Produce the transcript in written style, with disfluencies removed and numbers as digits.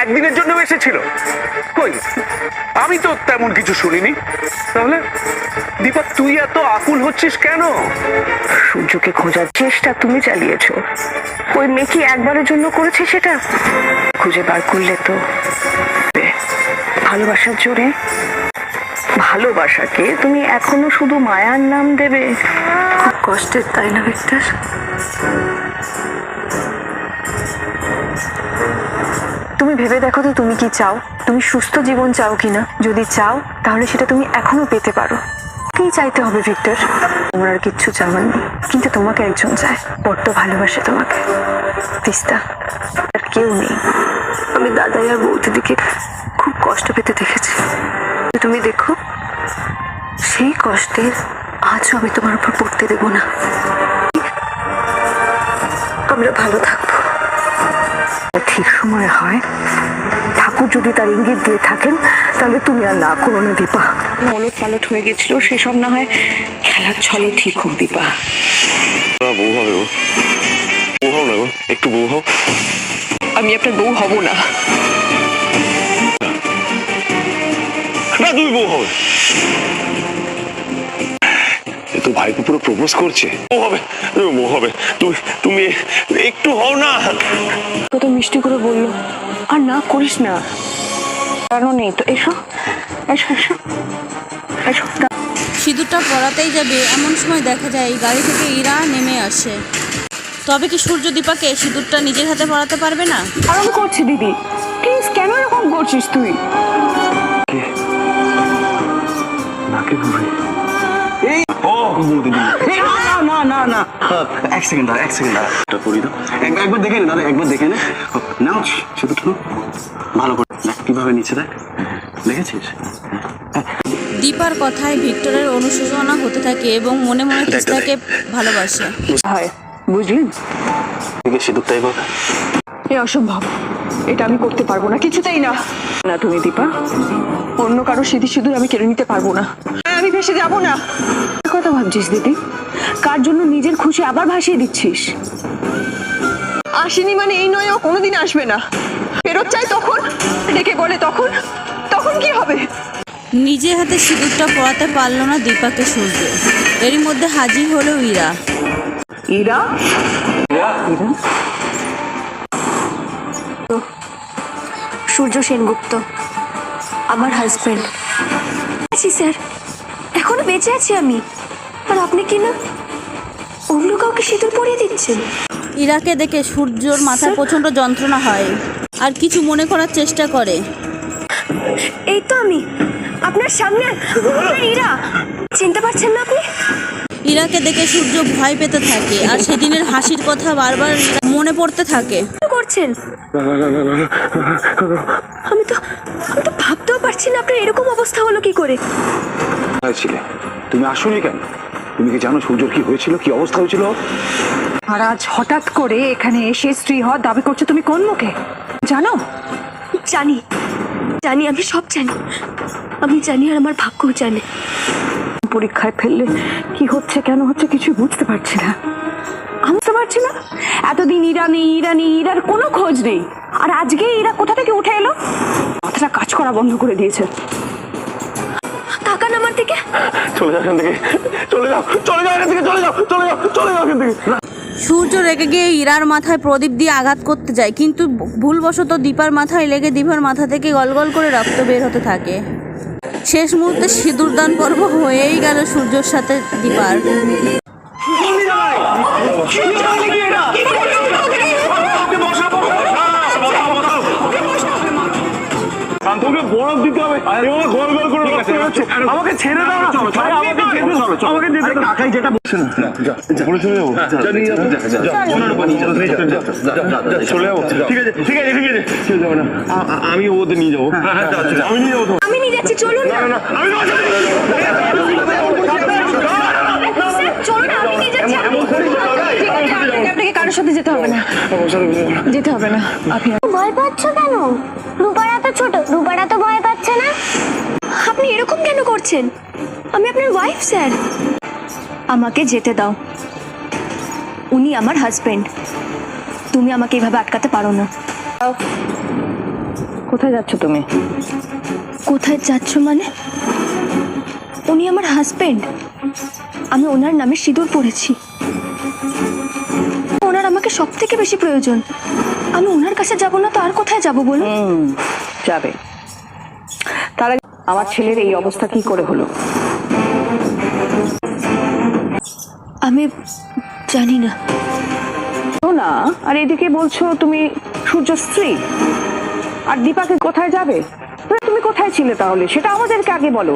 একদিনের জন্য এসেছিল? কই, আমি তো তেমন কিছু শুনিনি। তাহলে দীপা তুই এত আকুল হচ্ছিস কেন? সূর্যকে খোঁজার চেষ্টা তুমি চালিয়েছো, ওই মেয়ে কি একবারের জন্য করেছে সেটা? খুঁজে বার করলে তো ভালোবাসার জোরে। ভালোবাসাকে তুমি এখনো শুধু মায়ার নাম দেবে? খুব কষ্টের, তাই না ভিক্টর? তুমি ভেবে দেখো তো তুমি কি চাও, তুমি সুস্থ জীবন চাও কিনা। যদি চাও তাহলে সেটা তুমি এখনো পেতে পারো। কি চাইতে হবে ভিক্টর? তোমার আর কিচ্ছু চাওয়ার নেই, কিন্তু তোমাকে একজন চায়, বড্ড ভালোবাসে তোমাকে। তিস্তা, আর কেউ নেই। আমি দাদাই আর বৌদিদিকে খুব কষ্ট পেতে দেখেছি। তুমি দেখো, সেই কষ্টের আজও আমি তোমার উপর পড়তে দেব না। আমরা ভালো থাকবো। ঠিক সময় হয়, ঠাকুর যদি তার ইঙ্গিত দিয়ে থাকেন, তাহলে তুমি আর না করো না দীপা। ওলট পালট হয়ে গেছিল, সেসব না হয় খেলার ছলে ঠিক হোক দীপা। বউ হবে গো, বউ হও না গো, একটু বউ হও। আমি আপনার বউ হব না। না, তুমি বউ হবে। তো ভাইকে পুরো প্রপোজ করছে। বউ হবে, তুমি বউ হবে। তুমি একটু হও না। কত মিষ্টি করে বললো, আর না করিস না। কেন নেই তো, এসো এসো এসো এসো। সিঁদুরটা পরাতেই যাবে এমন সময় দেখা যায় গাড়ি থেকে ইরা নেমে আসে। তবে কি সূর্য দীপাকে সিঁদুরটা নিজের হাতে পরাতে পারবে না? আরাম করছি দিদি, প্লিজ কেন এরকম করছিস তুই? না না না, এক সেকেন্ড দাঁড়া, এক সেকেন্ড দাঁড়া। করি তো, একবার দেখে নে দাদা, একবার দেখে নে। নাও শুধু ভালো করে দেখ কিভাবে নিচে, দেখ, দেখেছিস? দীপার কথায় ভিক্টরের অনুশোচনা হতে থাকে এবং মনে মনে তিস্তাকে ভালোবাসে। হয় বুঝলেন? সিঁদুরটাই বল। এ অসম্ভব, এটা আমি করতে পারবো না, কিছুতেই না। না তুমি দীপা, অন্য কারো স্মৃতি সিঁদুর আমি কেড়ে নিতে পারবো না। আমি ভেসে যাবো না। কি কথা ভাবছিস দিদি? কার জন্য নিজের খুশি আবার ভাসিয়ে দিচ্ছিস? আসেনি মানে এই নয় ও কোনোদিন আসবে না। ফেরত চাই তখন, ডেকে বলে তখন, তখন কি হবে? নিজে হাতে সিঁদুরটা পরাতে পারল না দীপাকে সূর্য। এরই মধ্যে হাজির হলো ইরা। ইরা? সূর্য সেনগুপ্ত, আমার হাজবেন্ড। আছি স্যার, এখনো বেঁচে আছি আমি। আর আপনি কি না অন্য কাউকে সিঁদুর পরিয়ে দিচ্ছেন? ইরাকে দেখে সূর্যর মাথায় প্রচন্ড যন্ত্রণা হয় আর কিছু মনে করার চেষ্টা করে। এই তো আমি আপনার সামনে, আপনার ইরা। চিনতে পারছেন না আপনি? ইরাকে দেখে সূর্য ভয় পেতে থাকে আর সেদিনের হাসির কথা বারবার মনে পড়তে থাকে। কি করছেন? আমি তো ভাবতেও পারছি না আপনার এরকম অবস্থা হলো কি করে। হয়েছিল, তুমি আসোনি কেন? তুমি কি জানো সূর্যর কি হয়েছিল, কি অবস্থা হয়েছিল? আর আজ হঠাৎ করে এখানে এসে স্ত্রী হওয়ার দাবি করছো তুমি কোন মুখে? জানো? জানি জানি, আমি সব জানি। আমি জানি আর আমার ভাগ্যও জানে। পরীক্ষায় ফেললে কি হচ্ছে কেন হচ্ছে কিছু বুঝতে পারছি না। আমি বুঝতে পারছি না, এতদিন ইরা নেই, ইরা নেই, ইরার কোনো খোঁজ নেই। আর আজকে ইরা কোথা থেকে উঠে এলো? মাথাটা কাজ করা বন্ধ করে দিয়েছে। তাকান আমার দিকে। চলে যাও এখান থেকে, চলে যাও, চলে যাও এখান থেকে, চলে যাও, চলে যাও, চলে যাও এখান থেকে। সূর্য রেগে গিয়ে ইরার মাথায় প্রদীপ দিয়ে আঘাত করতে যায়, কিন্তু ভুলবশত দীপার মাথায় লেগে দীপার মাথা থেকে গলগল করে রক্ত বের হতে থাকে। শেষ মুহূর্তে সিঁদুরদান পর্ব হয়েই গেল সূর্যর সাথে দীপার। তোকে বরফ দিতে হবে, গোল গোল করে আমাকে ছেড়ে দাও, আমাকে যেতে কাকাই যেটা বলছে না, চলে যাবো, চলে যাবো, ঠিক আছে ঠিক আছে ঠিক আছে, চলে যাবো না, আমি ওদের নিয়ে যাবো, আমি নিয়ে যাবো, আমি নিয়ে যাচ্ছি, চলুন না। আমি চলুন, আমি নিয়ে যাচ্ছি। আপনাকে কারোর সাথে যেতে হবে না, যেতে হবে না। আপনি ভয় পাচ্ছ কেন? রূপারা তো ছোট, রূপারা তো ভয় পাচ্ছে না। আপনি এরকম কেন করছেন? আমি আপনার ওয়াইফ স্যার। আমাকে যেতে দাও, উনি আমার হাজবেন্ড। তুমি আমাকে এইভাবে আটকাতে পারো না। কোথায় যাচ্ছ তুমি? কোথায় যাচ্ছ মানে? উনি আমার হাজবেন্ড, আমি ওনার নামে সিঁদুর পরেছি। ওনার আমাকে সব থেকে বেশি প্রয়োজন, আমি ওনার কাছে যাব না তো আর কোথায় যাব বলুন? যাবে। তার আগে আমার ছেলের এই অবস্থা কি করে হলো? আমি জানি না। না, আর এদিকে বলছো তুমি সূর্য স্ত্রী, আর দীপাকে কোথায় যাবে? তুমি কোথায় ছিলে তাহলে সেটা আমাদেরকে আগে বলো।